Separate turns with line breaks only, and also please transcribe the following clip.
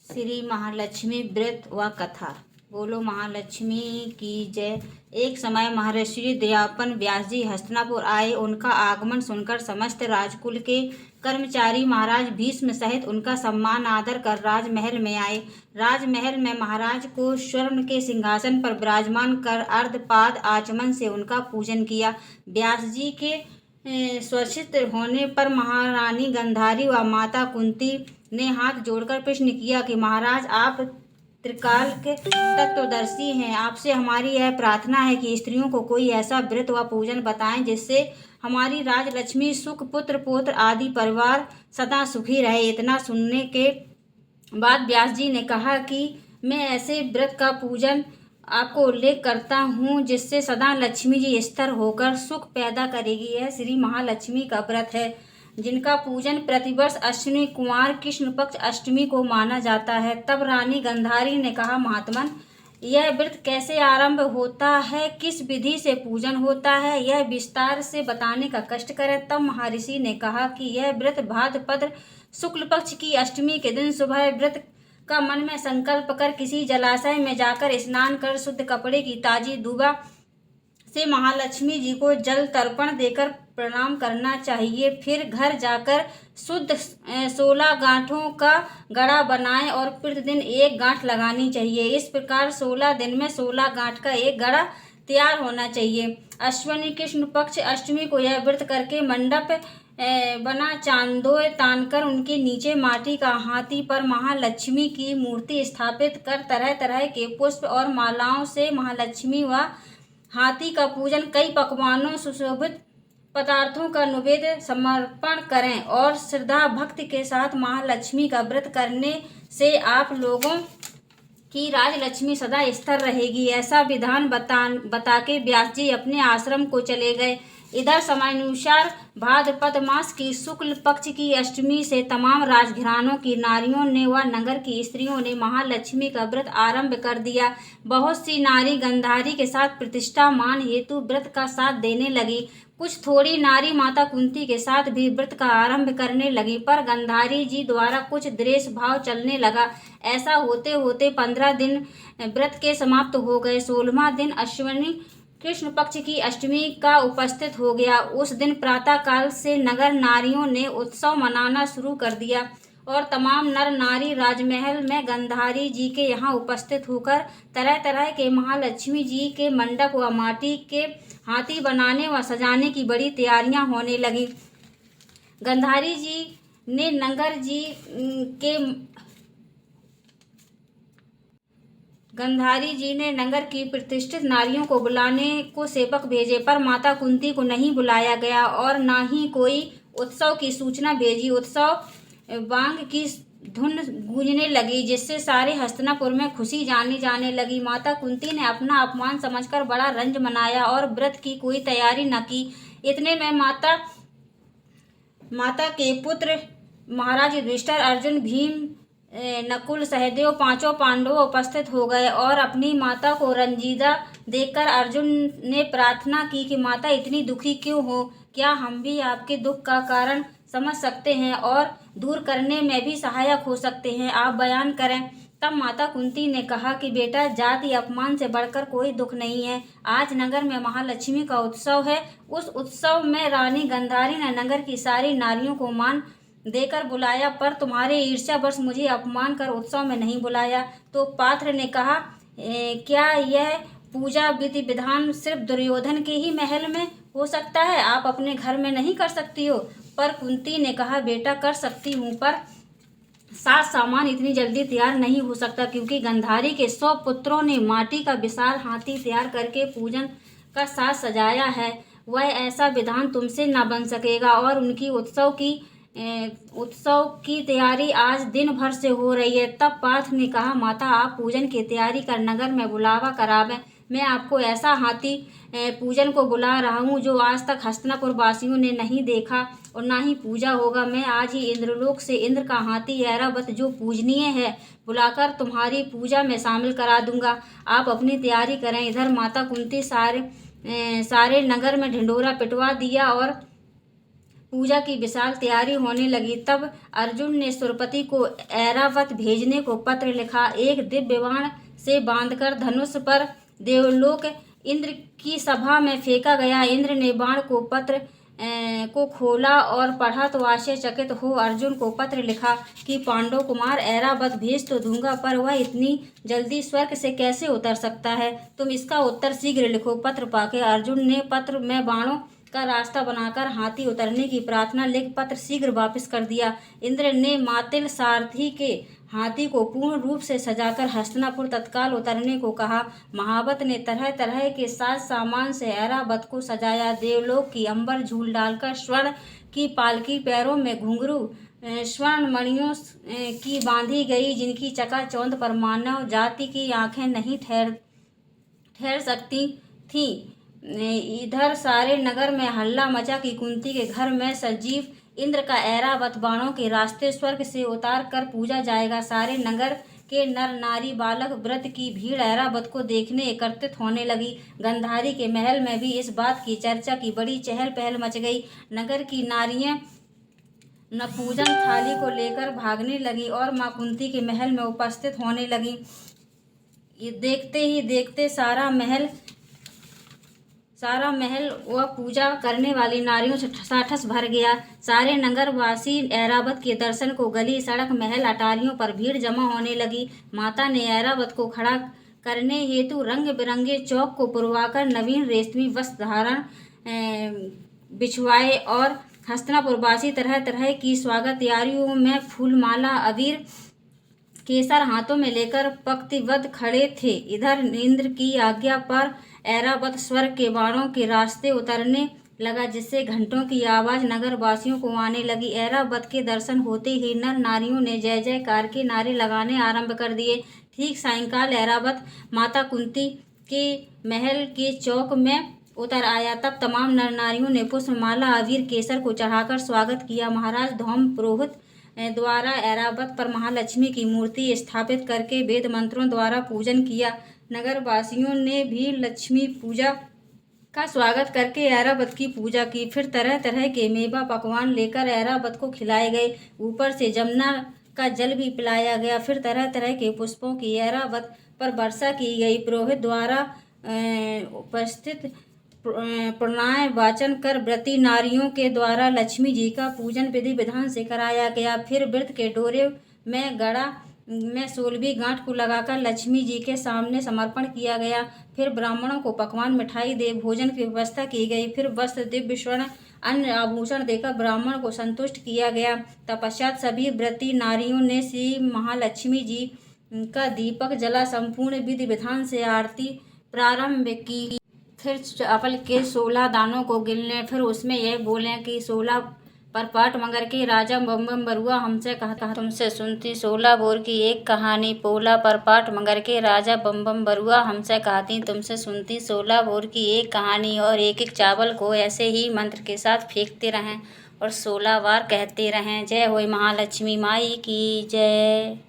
श्री महालक्ष्मी व्रत व कथा। बोलो महालक्ष्मी की जय। एक समय महर्षि दयापन व्यास जी हस्तिनापुर आए। उनका आगमन सुनकर समस्त राजकुल के कर्मचारी महाराज भीष्म सहित उनका सम्मान आदर कर राजमहल में आए। राजमहल में महाराज को स्वर्ण के सिंहासन पर विराजमान कर अर्धपाद आचमन से उनका पूजन किया। व्यास जी के स्वच्छित होने पर महारानी गंधारी व माता कुंती ने हाथ जोड़कर प्रश्न किया कि महाराज, आप त्रिकाल के तत्वदर्शी हैं। आपसे हमारी यह प्रार्थना है कि स्त्रियों को कोई ऐसा व्रत व पूजन बताएं जिससे हमारी राजलक्ष्मी, सुख, पुत्र पौत्र आदि परिवार सदा सुखी रहे। इतना सुनने के बाद व्यास जी ने कहा कि मैं ऐसे व्रत का पूजन आपको उल्लेख करता हूँ जिससे सदा लक्ष्मी जी स्थिर होकर सुख पैदा करेगी। यह श्री महालक्ष्मी का व्रत है जिनका पूजन प्रतिवर्ष अश्विनी कुमार कृष्ण पक्ष अष्टमी को माना जाता है। तब रानी गंधारी ने कहा, महात्मन, यह व्रत कैसे आरंभ होता है, किस विधि से पूजन होता है, यह विस्तार से बताने का कष्ट करें। तब महर्षि ने कहा कि यह व्रत भाद्रपद शुक्ल पक्ष की अष्टमी के दिन सुबह व्रत का मन में संकल्प कर किसी जलाशय में जाकर स्नान कर शुद्ध कपड़े की ताजी दूबा से महालक्ष्मी जी को जल तर्पण देकर प्रणाम करना चाहिए। फिर घर जाकर शुद्ध 16 गांठों का गड़ा बनाएं और प्रतिदिन एक गांठ लगानी चाहिए। इस प्रकार 16 दिन में 16 गांठ का एक गड़ा तैयार होना चाहिए। अश्विनी कृष्ण पक्ष अष्टमी को यह व्रत करके मंडप बना चांदोय तानकर उनके नीचे माटी का हाथी पर महालक्ष्मी की मूर्ति स्थापित कर तरह तरह के पुष्प और मालाओं से महालक्ष्मी व हाथी का पूजन, कई पकवानों सुशोभित पदार्थों का नैवेद्य समर्पण करें और श्रद्धा भक्ति के साथ महालक्ष्मी का व्रत करने से आप लोगों की राजलक्ष्मी सदा स्थिर रहेगी। ऐसा विधान बता के व्यास जी अपने आश्रम को चले गए। इधर समयानुसार भाद्रपद मास की शुक्ल पक्ष की अष्टमी से तमाम राजघरानों की नारियों ने व नगर की स्त्रियों ने महालक्ष्मी का व्रत आरंभ कर दिया। बहुत सी नारी गंधारी के साथ प्रतिष्ठा मान हेतु व्रत का साथ देने लगी। कुछ थोड़ी नारी माता कुंती के साथ भी व्रत का आरंभ करने लगी, पर गंधारी जी द्वारा कुछ द्वेष भाव चलने लगा। ऐसा होते होते 15 दिन व्रत के समाप्त हो गए। 16वां दिन अश्विनी कृष्ण पक्ष की अष्टमी का उपस्थित हो गया। उस दिन प्रातः काल से नगर नारियों ने उत्सव मनाना शुरू कर दिया और तमाम नर नारी राजमहल में गंधारी जी के यहाँ उपस्थित होकर तरह तरह के महालक्ष्मी जी के मंडप व माटी के हाथी बनाने व सजाने की बड़ी तैयारियां होने लगी। गंधारी जी ने नगर की प्रतिष्ठित नारियों को बुलाने को सेवक भेजे, पर माता कुंती को नहीं बुलाया गया और न ही कोई उत्सव की सूचना भेजी। उत्सव बांग की धुन गूंजने लगी जिससे सारे हस्तिनापुर में खुशी जाने लगी। माता कुंती ने अपना अपमान समझकर बड़ा रंज मनाया और व्रत की कोई तैयारी न की। इतने में माता के पुत्र महाराज युधिष्ठिर, अर्जुन, भीम, नकुल, सहदेव पांचों पांडव उपस्थित हो गए और अपनी माता को रंजीदा देखकर अर्जुन ने प्रार्थना की कि माता, इतनी दुखी क्यों हो? क्या हम भी आपके दुख का कारण समझ सकते हैं और दूर करने में भी सहायक हो सकते हैं? आप बयान करें। तब माता कुंती ने कहा कि बेटा, जाति अपमान से बढ़कर कोई दुख नहीं है। आज नगर में महालक्ष्मी का उत्सव है। उस उत्सव में रानी गंधारी ने नगर की सारी नारियों को मान देकर बुलाया, पर तुम्हारे ईर्ष्यावश मुझे अपमान कर उत्सव में नहीं बुलाया। तो पात्र ने कहा, क्या यह पूजा विधि विधान सिर्फ दुर्योधन के ही महल में हो सकता है? आप अपने घर में नहीं कर सकती हो? पर कुंती ने कहा, बेटा, कर सकती हूँ, पर साज सामान इतनी जल्दी तैयार नहीं हो सकता, क्योंकि गंधारी के 100 पुत्रों ने माटी का विशाल हाथी तैयार करके पूजन का साज सजाया है। वह ऐसा विधान तुमसे न बन सकेगा और उनकी उत्सव की तैयारी आज दिन भर से हो रही है। तब पार्थ ने कहा, माता, आप पूजन की तैयारी कर नगर में बुलावा करावें। मैं आपको ऐसा हाथी पूजन को बुला रहा हूँ जो आज तक हस्तिनापुर वासियों ने नहीं देखा और ना ही पूजा होगा। मैं आज ही इंद्रलोक से इंद्र का हाथी ऐरावत, जो पूजनीय है, बुलाकर तुम्हारी पूजा में शामिल करा दूंगा। आप अपनी तैयारी करें। इधर माता कुंती सारे नगर में ढिंढोरा पिटवा दिया और पूजा की विशाल तैयारी होने लगी। तब अर्जुन ने सुरपति को ऐरावत भेजने को पत्र लिखा। एक दिव्य बाण से बांधकर धनुष पर देवलोक इंद्र की सभा में फेंका गया। इंद्र ने बाण को पत्र को खोला और पढ़ा तो आश्चर्यचकित हो अर्जुन को पत्र लिखा कि पांडव कुमार ऐरावत भेज तो दूंगा, पर वह इतनी जल्दी स्वर्ग से कैसे उतर सकता है। तुम इसका उत्तर शीघ्र लिखो। पत्र पाके अर्जुन ने पत्र में बाणों का रास्ता बनाकर हाथी उतरने की प्रार्थना लिख पत्र शीघ्र वापस कर दिया। इंद्र ने मातिल सारथी के हाथी को पूर्ण रूप से सजाकर हस्तिनापुर तत्काल उतरने को कहा। महावत ने तरह तरह के साज सामान से ऐरावत को सजाया। देवलोक की अंबर झूल डालकर स्वर्ण की पालकी, पैरों में घुंघरू स्वर्ण मणियों की बांधी गई, जिनकी चकाचौंध पर मानव जाति की आंखें नहीं ठहर सकती थीं। इधर सारे नगर में हल्ला मचा कि कुंती के घर में सजीव इंद्र का ऐरावत बाणों के रास्ते स्वर्ग से उतार कर पूजा जाएगा। सारे नगर के नर नारी बालक व्रत की भीड़ ऐरावत को देखने एकत्रित होने लगी। गंधारी के महल में भी इस बात की चर्चा की बड़ी चहल पहल मच गई। नगर की नारियां न पूजन थाली को लेकर भागने लगी और मां कुंती के महल में उपस्थित होने लगी। ये देखते ही देखते सारा महल व पूजा करने वाली नारियों से ठसाठस भर गया। सारे नगरवासी ऐरावत के दर्शन को गली सड़क महल अटारियों पर भीड़ जमा होने लगी। माता ने ऐरावत को खड़ा करने हेतु रंग बिरंगे चौक को पुरवाकर नवीन रेशमी वस्त्र धारण बिछवाए और हस्तिनापुरवासी तरह तरह की स्वागत तैयारियों में फूलमाला अबीर केसर हाथों में लेकर पंक्तिबद्ध खड़े थे। इधर इंद्र की आज्ञा पर ऐरावत स्वर्ग के बाणों के रास्ते उतरने लगा, जिससे घंटों की आवाज नगर वासियों को आने लगी। ऐरावत के दर्शन होते ही नर नारियों ने जय जयकार के नारे लगाने आरंभ कर दिए। ठीक सायंकाल ऐरावत माता कुंती के महल के चौक में उतर आया। तब तमाम नर नारियों ने पुष्पमाला अबीर केसर को चढ़ाकर स्वागत किया। महाराज धौम पुरोहित द्वारा ऐरावत पर महालक्ष्मी की मूर्ति स्थापित करके वेद मंत्रों द्वारा पूजन किया। नगर वासियों ने भी लक्ष्मी पूजा का स्वागत करके ऐरावत की पूजा की। फिर तरह तरह के मेवा पकवान लेकर ऐरावत को खिलाए गए। ऊपर से जमुना का जल भी पिलाया गया। फिर तरह तरह के पुष्पों की ऐरावत पर वर्षा की गई। पुरोहित द्वारा उपस्थित प्रणय वाचन कर व्रती नारियों के द्वारा लक्ष्मी जी का पूजन विधि विधान से कराया गया। फिर व्रत के डोरे में गड़ा में 16वीं गांठ को लगाकर लक्ष्मी जी के सामने समर्पण किया गया। फिर ब्राह्मणों को पकवान मिठाई दे भोजन की व्यवस्था की गई। फिर वस्त्र दिव्य स्वर्ण अन्य आभूषण देकर ब्राह्मण को संतुष्ट किया गया। तत्पश्चात सभी व्रती नारियों ने श्री महालक्ष्मी जी का दीपक जला संपूर्ण विधि विधान से आरती प्रारंभ की। फिर चावल के 16 दानों को गिनलें। फिर उसमें यह बोलें कि 16 परपाट मगर के राजा बम बम बरुआ हमसे कहा तुमसे सुनती 16 बोर की एक कहानी। पोला परपाट मगर के राजा बम बम बरुआ हमसे कहती तुमसे सुनती 16 बोर की एक कहानी। और एक एक चावल को ऐसे ही मंत्र के साथ फेंकते रहें और 16 बार कहते रहें। जय होय महालक्ष्मी माई की जय।